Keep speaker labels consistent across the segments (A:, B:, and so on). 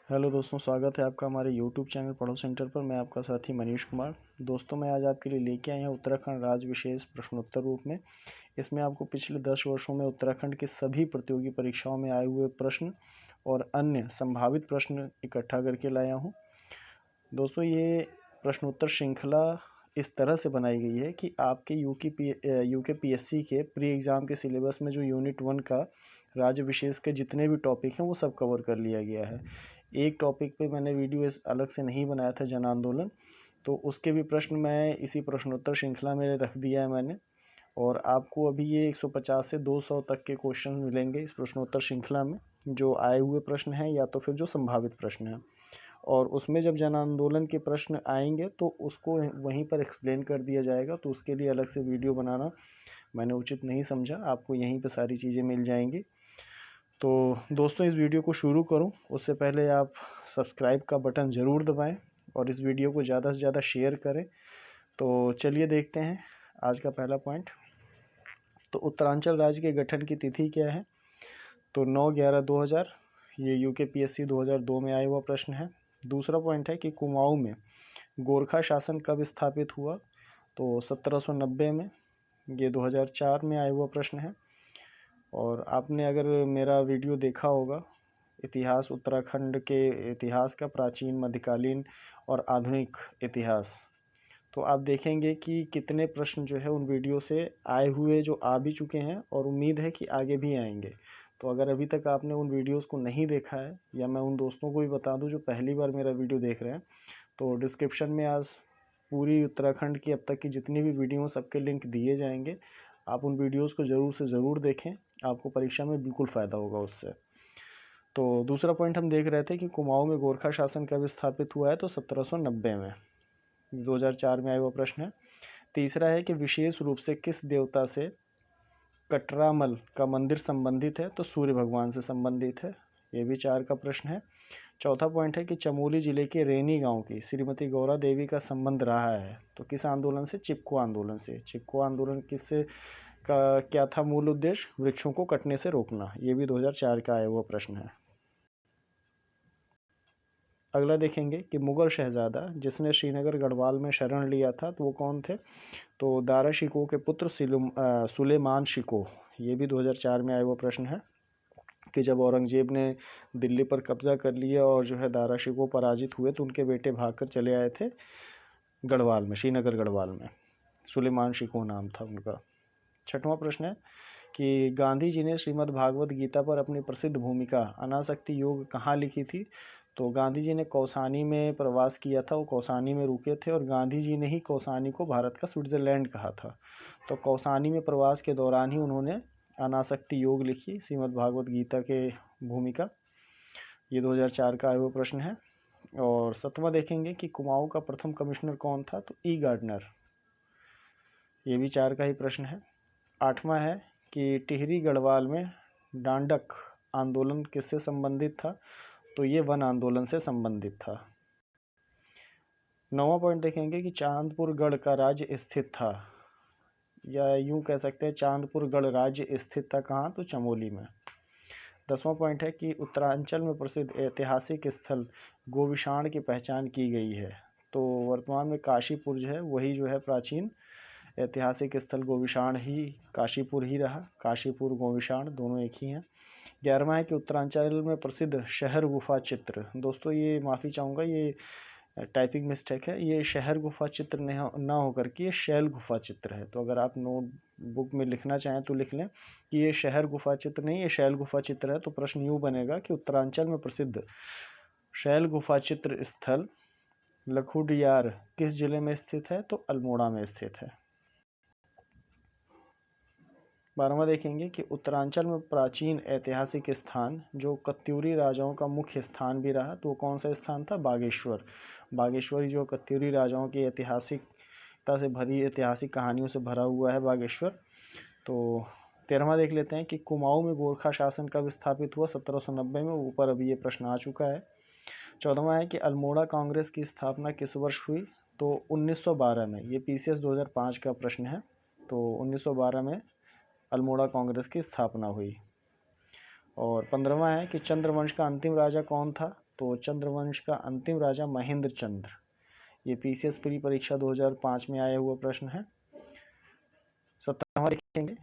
A: Hello दोस्तों, स्वागत है आपका हमारे यूट्यूब चैनल पढ़ो सेंटर पर। मैं आपका साथी मनीष कुमार। दोस्तों, मैं आज आपके लिए लेके आया हूँ उत्तराखंड राज्य विशेष प्रश्नोत्तर रूप में। इसमें आपको पिछले 10 वर्षों में उत्तराखंड की सभी प्रतियोगी परीक्षाओं में आए हुए प्रश्न और अन्य संभावित प्रश्न इकट्ठा करके लाया हूँ। दोस्तों, ये प्रश्नोत्तर श्रृंखला इस तरह से बनाई गई है कि आपके यूके पीएससी के प्री एग्ज़ाम के सिलेबस में जो यूनिट 1 का राज्य विशेष के जितने भी टॉपिक हैं वो सब कवर कर लिया गया है। एक टॉपिक पे मैंने वीडियो अलग से नहीं बनाया था, जन आंदोलन, तो उसके भी प्रश्न मैं इसी प्रश्नोत्तर श्रृंखला में रख दिया है मैंने। और आपको अभी ये 150 से 200 तक के क्वेश्चन मिलेंगे इस प्रश्नोत्तर श्रृंखला में, जो आए हुए प्रश्न हैं या तो फिर जो संभावित प्रश्न हैं। और उसमें जब जन आंदोलन के प्रश्न आएंगे तो उसको वहीं पर एक्सप्लेन कर दिया जाएगा, तो उसके लिए अलग से वीडियो बनाना मैंने उचित नहीं समझा। आपको यहीं पर सारी चीज़ें मिल जाएंगी। तो दोस्तों, इस वीडियो को शुरू करूं उससे पहले आप सब्सक्राइब का बटन ज़रूर दबाएं और इस वीडियो को ज़्यादा से ज़्यादा शेयर करें। तो चलिए देखते हैं आज का पहला पॉइंट। तो उत्तरांचल राज्य के गठन की तिथि क्या है? तो 9/11/2000। ये यूके पीएससी 2002 में आया हुआ प्रश्न है। दूसरा पॉइंट है कि कुमाऊं में गोरखा शासन कब स्थापित हुआ? तो 1790 में। ये 2004 में आया हुआ प्रश्न है। और आपने अगर मेरा वीडियो देखा होगा इतिहास, उत्तराखंड के इतिहास का, प्राचीन, मध्यकालीन और आधुनिक इतिहास, तो आप देखेंगे कि कितने प्रश्न जो है उन वीडियो से आए हुए जो आ भी चुके हैं और उम्मीद है कि आगे भी आएंगे। तो अगर अभी तक आपने उन वीडियोस को नहीं देखा है, या मैं उन दोस्तों को भी बता दूं जो पहली बार मेरा वीडियो देख रहे हैं, तो डिस्क्रिप्शन में आज पूरी उत्तराखंड की अब तक की जितनी भी वीडियो सबके लिंक दिए जाएंगे। आप उन वीडियोज़ को ज़रूर से ज़रूर देखें, आपको परीक्षा में बिल्कुल फ़ायदा होगा उससे। तो दूसरा पॉइंट हम देख रहे थे कि कुमाऊं में गोरखा शासन कब स्थापित हुआ है? तो 1790 में। 2004 में आया हुआ प्रश्न है। तीसरा है कि विशेष रूप से किस देवता से कटरामल का मंदिर संबंधित है? तो सूर्य भगवान से संबंधित है। ये भी 4 का प्रश्न है। चौथा पॉइंट है कि चमोली जिले के रेनी गांव की श्रीमती गौरा देवी का संबंध रहा है तो किस आंदोलन से? चिपको आंदोलन से। चिपको आंदोलन किससे का क्या था मूल उद्देश्य? वृक्षों को कटने से रोकना। ये भी 2004 का आया हुआ प्रश्न है। अगला देखेंगे कि मुग़ल शहज़ादा जिसने श्रीनगर गढ़वाल में शरण लिया था तो वो कौन थे? तो दारा शिकोह के पुत्र सुलेमान शिकोह। ये भी 2004 में आया हुआ प्रश्न है कि जब औरंगज़ेब ने दिल्ली पर कब्ज़ा कर लिया और जो है दारा शिकोह पराजित हुए तो उनके बेटे भागकर चले आए थे गढ़वाल में, श्रीनगर गढ़वाल में। सुलेमान शिकोह नाम था उनका। छठवां प्रश्न है कि गांधी जी ने श्रीमद् भागवत गीता पर अपनी प्रसिद्ध भूमिका अनासक्ति योग कहाँ लिखी थी? तो गांधी जी ने कौसानी में प्रवास किया था, वो कौसानी में रुके थे और गांधी जी ने ही कौसानी को भारत का स्विट्ज़रलैंड कहा था। तो कौसानी में प्रवास के दौरान ही उन्होंने अनासक्ति योग लिखी, श्रीमद् भागवत गीता के भूमिका। ये 2004 का आया हुआ प्रश्न है। और 7वां देखेंगे कि कुमाऊं का प्रथम कमिश्नर कौन था? तो ई गार्डनर। ये भी 4 का ही प्रश्न है। 8वां है कि टिहरी गढ़वाल में डांडक आंदोलन किससे संबंधित था? तो ये वन आंदोलन से संबंधित था। 9वां पॉइंट देखेंगे कि चांदपुर गढ़ का राज्य स्थित था, या यूं कह सकते हैं चांदपुर गढ़ राज्य स्थित था कहाँ? तो चमोली में। 10वां पॉइंट है कि उत्तरांचल में प्रसिद्ध ऐतिहासिक स्थल गोविशाण की पहचान की गई है। तो वर्तमान में काशीपुर जो है वही जो है प्राचीन ऐतिहासिक स्थल गोविशाण ही, काशीपुर ही रहा। काशीपुर, गोविशाण दोनों एक ही हैं। 11वां है कि उत्तरांचल में प्रसिद्ध शहर गुफा चित्र। दोस्तों, ये माफ़ी चाहूँगा, ये टाइपिंग मिस्टेक है। ये शहर गुफा चित्र ना होकर के ये शैल गुफा चित्र है। तो अगर आप नोट बुक में लिखना चाहें तो लिख लें कि ये शहर गुफा चित्र नहीं, ये शैल गुफा चित्र है। तो प्रश्न यूँ बनेगा कि उत्तरांचल में प्रसिद्ध शैल गुफा चित्र स्थल लखुडियार किस जिले में स्थित है? तो अल्मोड़ा में स्थित है। 12वां देखेंगे कि उत्तरांचल में प्राचीन ऐतिहासिक स्थान जो कत्यूरी राजाओं का मुख्य स्थान भी रहा, तो कौन सा स्थान था? बागेश्वर। बागेश्वर जो कत्यूरी राजाओं की ऐतिहासिकता से भरी, ऐतिहासिक कहानियों से भरा हुआ है बागेश्वर। तो 13वां देख लेते हैं कि कुमाऊं में गोरखा शासन कब स्थापित हुआ? 1790 में। ऊपर अभी ये प्रश्न आ चुका है। 14वां है कि अल्मोड़ा कांग्रेस की स्थापना किस वर्ष हुई? तो 1912 में। ये पीसीएस 2005 का प्रश्न है। तो 1912 में अल्मोड़ा कांग्रेस की स्थापना हुई। और 15वां है कि चंद्रवंश का अंतिम राजा कौन था? तो चंद्रवंश का अंतिम राजा महेंद्र चंद्र। ये पीसीएस प्री परीक्षा 2005 में आया हुआ प्रश्न है। 17वां लिखेंगे,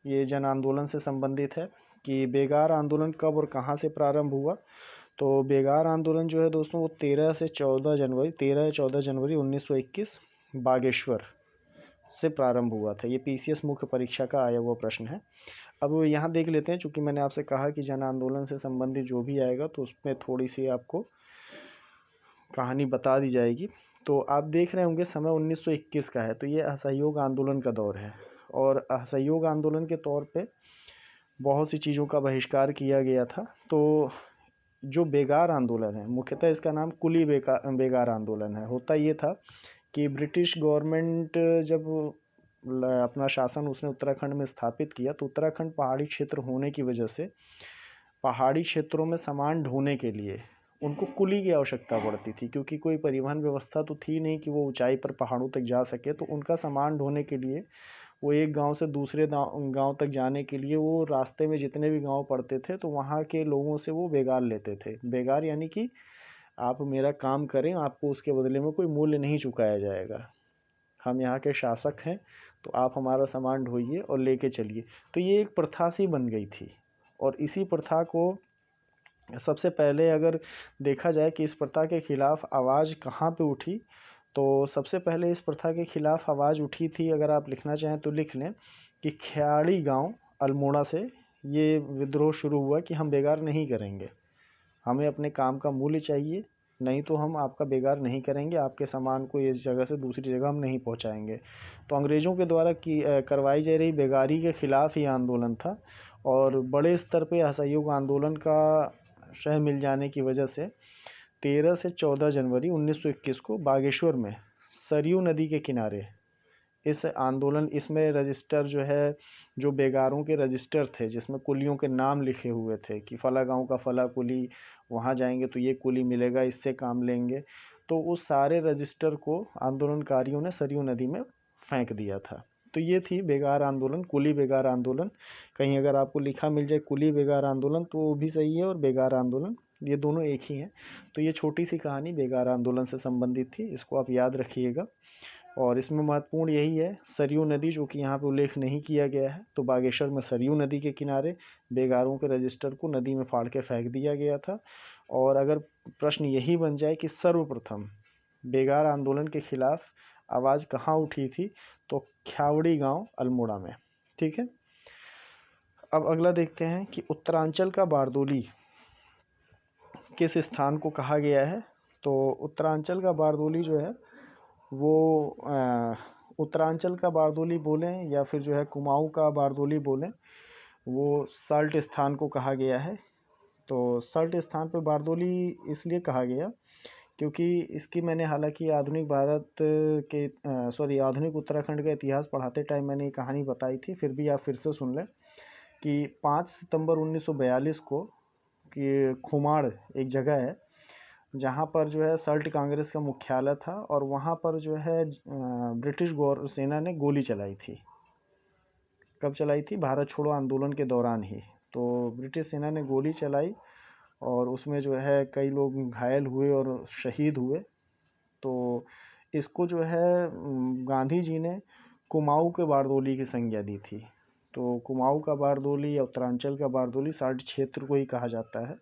A: ये जन आंदोलन से संबंधित है कि बेगार आंदोलन कब और कहाँ से प्रारंभ हुआ। तो बेगार आंदोलन जो है दोस्तों वो 13 या 14 जनवरी 1921 बागेश्वर से प्रारंभ हुआ था। ये पीसीएस मुख्य परीक्षा का आया हुआ प्रश्न है। अब यहाँ देख लेते हैं, चूँकि मैंने आपसे कहा कि जन आंदोलन से संबंधित जो भी आएगा तो उसमें थोड़ी सी आपको कहानी बता दी जाएगी। तो आप देख रहे होंगे समय 1921 का है, तो ये असहयोग आंदोलन का दौर है और असहयोग आंदोलन के तौर पे बहुत सी चीज़ों का बहिष्कार किया गया था। तो जो बेगार आंदोलन है, मुख्यतः इसका नाम कुली बेगार आंदोलन है। होता ये था कि ब्रिटिश गवर्नमेंट जब अपना शासन उसने उत्तराखंड में स्थापित किया तो उत्तराखंड पहाड़ी क्षेत्र होने की वजह से पहाड़ी क्षेत्रों में सामान ढोने के लिए उनको कुली की आवश्यकता पड़ती थी, क्योंकि कोई परिवहन व्यवस्था तो थी नहीं कि वो ऊंचाई पर पहाड़ों तक जा सके। तो उनका सामान ढोने के लिए वो एक गांव से दूसरे गांव तक जाने के लिए वो रास्ते में जितने भी गांव पड़ते थे तो वहाँ के लोगों से वो बेगार लेते थे। बेगार यानी कि आप मेरा काम करें, आपको उसके बदले में कोई मूल्य नहीं चुकाया जाएगा, हम यहाँ के शासक हैं तो आप हमारा सामान ढोइए और लेके चलिए। तो ये एक प्रथा सी बन गई थी और इसी प्रथा को सबसे पहले अगर देखा जाए कि इस प्रथा के खिलाफ आवाज़ कहाँ पे उठी, तो सबसे पहले इस प्रथा के खिलाफ आवाज़ उठी थी, अगर आप लिखना चाहें तो लिख लें, कि ख्याड़ी गांव अल्मोड़ा से ये विद्रोह शुरू हुआ कि हम बेगार नहीं करेंगे, हमें अपने काम का मूल्य चाहिए, नहीं तो हम आपका बेगार नहीं करेंगे, आपके सामान को इस जगह से दूसरी जगह हम नहीं पहुंचाएंगे। तो अंग्रेज़ों के द्वारा करवाई जा रही बेगारी के खिलाफ ही आंदोलन था और बड़े स्तर पे असहयोग आंदोलन का शह मिल जाने की वजह से 13 से 14 जनवरी 1921 को बागेश्वर में सरयू नदी के किनारे इस आंदोलन इसमें रजिस्टर जो है, जो बेगारों के रजिस्टर थे जिसमें कुलियों के नाम लिखे हुए थे कि फला गांव का फला कुली, वहाँ जाएंगे तो ये कुली मिलेगा, इससे काम लेंगे, तो उस सारे रजिस्टर को आंदोलनकारियों ने सरयू नदी में फेंक दिया था। तो ये थी बेगार आंदोलन, कुली बेगार आंदोलन। कहीं अगर आपको लिखा मिल जाए कुली बेगार आंदोलन तो वो भी सही है, और बेगार आंदोलन ये दोनों एक ही हैं। तो ये छोटी सी कहानी बेगार आंदोलन से संबंधित थी, इसको आप याद रखिएगा। और इसमें महत्वपूर्ण यही है, सरयू नदी जो कि यहाँ पे उल्लेख नहीं किया गया है, तो बागेश्वर में सरयू नदी के किनारे बेगारों के रजिस्टर को नदी में फाड़ के फेंक दिया गया था। और अगर प्रश्न यही बन जाए कि सर्वप्रथम बेगार आंदोलन के खिलाफ आवाज़ कहाँ उठी थी, तो ख्यावड़ी गांव अल्मोड़ा में। ठीक है, अब अगला देखते हैं कि उत्तरांचल का बारदोली किस स्थान को कहा गया है। तो उत्तरांचल का बारदोली जो है वो उत्तरांचल का बारदोली बोलें या फिर जो है कुमाऊं का बारदोली बोलें, वो सल्ट स्थान को कहा गया है। तो सल्ट स्थान पर बारदोली इसलिए कहा गया क्योंकि इसकी मैंने हालांकि आधुनिक भारत के आधुनिक उत्तराखंड का इतिहास पढ़ाते टाइम मैंने ये कहानी बताई थी, फिर भी आप फिर से सुन लें कि 5 सितंबर 1942 को कि खुमाड़ एक जगह है जहाँ पर जो है सल्ट कांग्रेस का मुख्यालय था, और वहाँ पर जो है ब्रिटिश सेना ने गोली चलाई थी। कब चलाई थी? भारत छोड़ो आंदोलन के दौरान ही। तो ब्रिटिश सेना ने गोली चलाई और उसमें जो है कई लोग घायल हुए और शहीद हुए। तो इसको जो है गांधी जी ने कुमाऊं के बारदोली की संज्ञा दी थी। तो कुमाऊं का बारदोली या उत्तरांचल का बारदोली सल्ट क्षेत्र को ही कहा जाता है,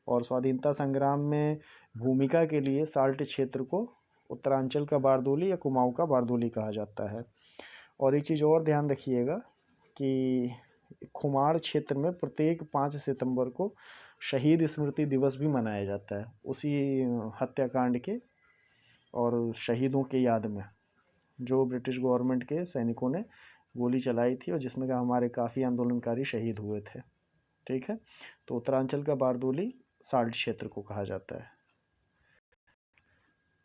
A: और स्वाधीनता संग्राम में भूमिका के लिए सल्ट क्षेत्र को उत्तरांचल का बारदोली या कुमाऊं का बारदोली कहा जाता है। और एक चीज़ और ध्यान रखिएगा कि खुमाड़ क्षेत्र में प्रत्येक 5 सितंबर को शहीद स्मृति दिवस भी मनाया जाता है, उसी हत्याकांड के और शहीदों के याद में, जो ब्रिटिश गवर्नमेंट के सैनिकों ने गोली चलाई थी और जिसमें का हमारे काफ़ी आंदोलनकारी शहीद हुए थे। ठीक है, तो उत्तरांचल का बारदोली सल्ट क्षेत्र को कहा जाता है।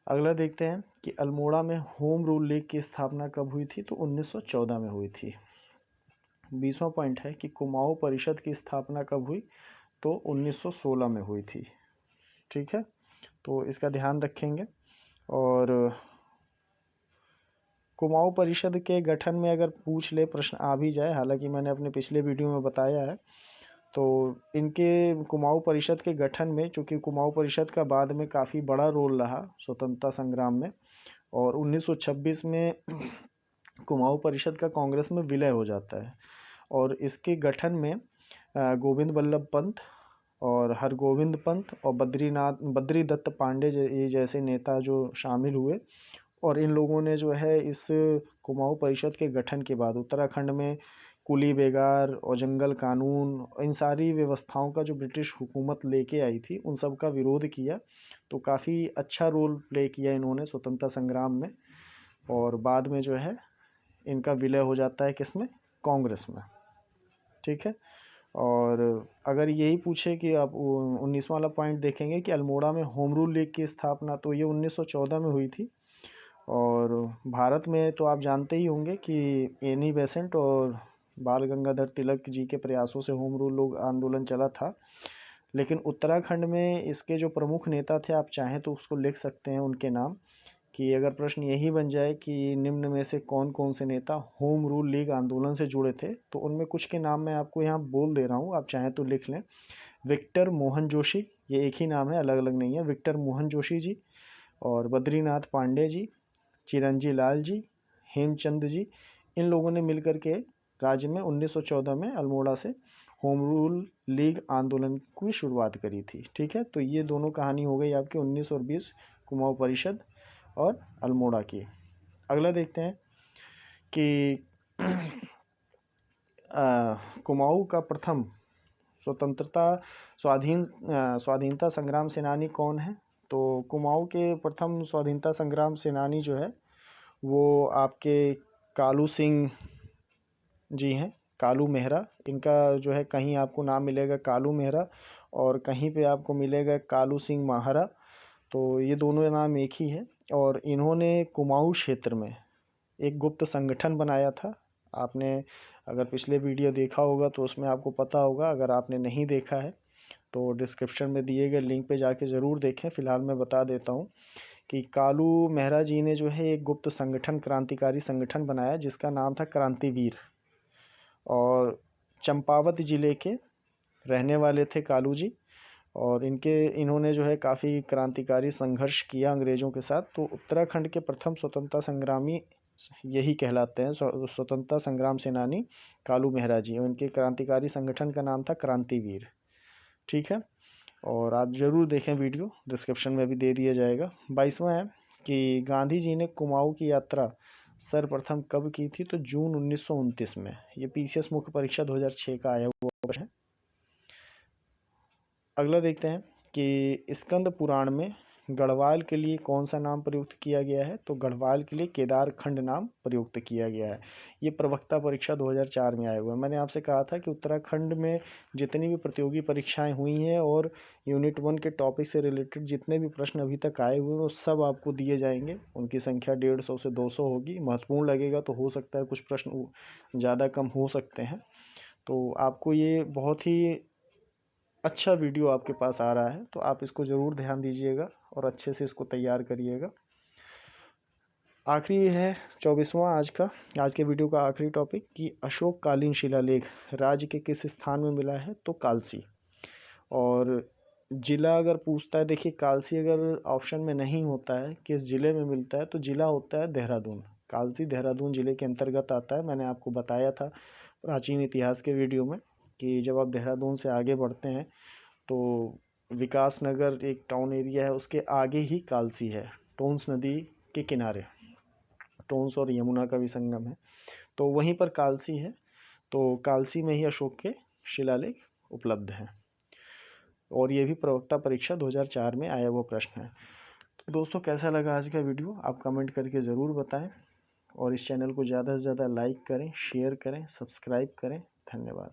A: अगला देखते हैं कि अल्मोड़ा में होम रूल लीग की स्थापना कब हुई थी, तो 1914 में हुई थी। 20वां पॉइंट है कि कुमाऊं परिषद की स्थापना कब हुई, तो 1916 में हुई थी। ठीक है, तो इसका ध्यान रखेंगे। और कुमाऊं परिषद के गठन में अगर पूछ ले, प्रश्न आ भी जाए, हालांकि मैंने अपने पिछले वीडियो में बताया है, तो इनके कुमाऊँ परिषद के गठन में, चूँकि कुमाऊँ परिषद का बाद में काफ़ी बड़ा रोल रहा स्वतंत्रता संग्राम में, और 1926 में कुमाऊँ परिषद का कांग्रेस में विलय हो जाता है। और इसके गठन में गोविंद बल्लभ पंत और हरगोविंद पंत और बद्री दत्त पांडे ये जैसे नेता जो शामिल हुए, और इन लोगों ने जो है इस कुमाऊँ परिषद के गठन के बाद उत्तराखंड में कुली बेगार और जंगल कानून, इन सारी व्यवस्थाओं का जो ब्रिटिश हुकूमत लेके आई थी उन सब का विरोध किया। तो काफ़ी अच्छा रोल प्ले किया इन्होंने स्वतंत्रता संग्राम में। और बाद में जो है इनका विलय हो जाता है किसमें, कांग्रेस में। ठीक है। और अगर यही पूछे कि आप 19वां वाला पॉइंट देखेंगे कि अल्मोड़ा में होम रूल लीग की स्थापना, तो ये 1914 में हुई थी। और भारत में तो आप जानते ही होंगे कि एनी बेसेंट और बाल गंगाधर तिलक जी के प्रयासों से होम रूल लोग आंदोलन चला था। लेकिन उत्तराखंड में इसके जो प्रमुख नेता थे, आप चाहें तो उसको लिख सकते हैं उनके नाम, कि अगर प्रश्न यही बन जाए कि निम्न में से कौन कौन से नेता होम रूल लीग आंदोलन से जुड़े थे, तो उनमें कुछ के नाम मैं आपको यहाँ बोल दे रहा हूँ, आप चाहें तो लिख लें। विक्टर मोहन जोशी, ये एक ही नाम है, अलग अलग नहीं है, विक्टर मोहन जोशी जी, और बद्रीनाथ पांडे जी, चिरंजी लाल जी, हेमचंद जी, इन लोगों ने मिलकर के राज्य में 1914 में अल्मोड़ा से होम रूल लीग आंदोलन की शुरुआत करी थी। ठीक है। तो ये दोनों कहानी हो गई आपकी 19 और 20 कुमाऊँ परिषद और अल्मोड़ा की। अगला देखते हैं कि कुमाऊँ का प्रथम स्वाधीनता संग्राम सेनानी कौन है। तो कुमाऊँ के प्रथम स्वाधीनता संग्राम सेनानी जो है वो आपके कालू सिंह जी हैं, कालू मेहरा। इनका जो है कहीं आपको नाम मिलेगा कालू मेहरा और कहीं पे आपको मिलेगा कालू सिंह माहरा। तो ये दोनों नाम एक ही है। और इन्होंने कुमाऊँ क्षेत्र में एक गुप्त संगठन बनाया था। आपने अगर पिछले वीडियो देखा होगा तो उसमें आपको पता होगा, अगर आपने नहीं देखा है तो डिस्क्रिप्शन में दिए गए लिंक पे जाके ज़रूर देखें। फ़िलहाल मैं बता देता हूँ कि कालू मेहरा जी ने जो है एक गुप्त संगठन, क्रांतिकारी संगठन बनाया जिसका नाम था क्रांतिवीर। और चंपावत ज़िले के रहने वाले थे कालू जी, और इन्होंने जो है काफ़ी क्रांतिकारी संघर्ष किया अंग्रेज़ों के साथ। तो उत्तराखंड के प्रथम स्वतंत्रता संग्रामी यही कहलाते हैं, स्वतंत्रता संग्राम सेनानी कालू मेहरा जी। उनके क्रांतिकारी संगठन का नाम था क्रांतिवीर। ठीक है। और आप ज़रूर देखें वीडियो, डिस्क्रिप्शन में भी दे दिया जाएगा। 22वां है कि गांधी जी ने कुमाऊँ की यात्रा सर्वप्रथम कब की थी। तो जून 1929 में। ये पीसीएस मुख्य परीक्षा 2006 का आया हुआ प्रश्न है। अगला देखते हैं कि स्कंद पुराण में गढ़वाल के लिए कौन सा नाम प्रयुक्त किया गया है। तो गढ़वाल के लिए केदारखंड नाम प्रयुक्त किया गया है। ये प्रवक्ता परीक्षा 2004 में आया हुआ है। मैंने आपसे कहा था कि उत्तराखंड में जितनी भी प्रतियोगी परीक्षाएं हुई हैं और यूनिट 1 के टॉपिक से रिलेटेड जितने भी प्रश्न अभी तक आए हुए हैं वो सब आपको दिए जाएंगे। उनकी संख्या 150 से 200 होगी। महत्वपूर्ण लगेगा तो हो सकता है कुछ प्रश्न ज़्यादा कम हो सकते हैं। तो आपको ये बहुत ही अच्छा वीडियो आपके पास आ रहा है, तो आप इसको ज़रूर ध्यान दीजिएगा और अच्छे से इसको तैयार करिएगा। आखिरी है 24वां आज के वीडियो का आखिरी टॉपिक कि अशोक कालीन शिलालेख राज्य के किस स्थान में मिला है। तो कालसी। और ज़िला अगर पूछता है, देखिए कालसी अगर ऑप्शन में नहीं होता है किस ज़िले में मिलता है, तो ज़िला होता है देहरादून। कालसी देहरादून ज़िले के अंतर्गत आता है। मैंने आपको बताया था प्राचीन इतिहास के वीडियो में कि जब आप देहरादून से आगे बढ़ते हैं तो विकास नगर एक टाउन एरिया है, उसके आगे ही कालसी है, टोंस नदी के किनारे। टोंस और यमुना का भी संगम है, तो वहीं पर कालसी है। तो कालसी में ही अशोक के शिलालेख उपलब्ध हैं। और ये भी प्रवक्ता परीक्षा 2004 में आया हुआ प्रश्न है। तो दोस्तों कैसा लगा आज का वीडियो, आप कमेंट करके ज़रूर बताएं। और इस चैनल को ज़्यादा से ज़्यादा लाइक करें, शेयर करें, सब्सक्राइब करें। धन्यवाद।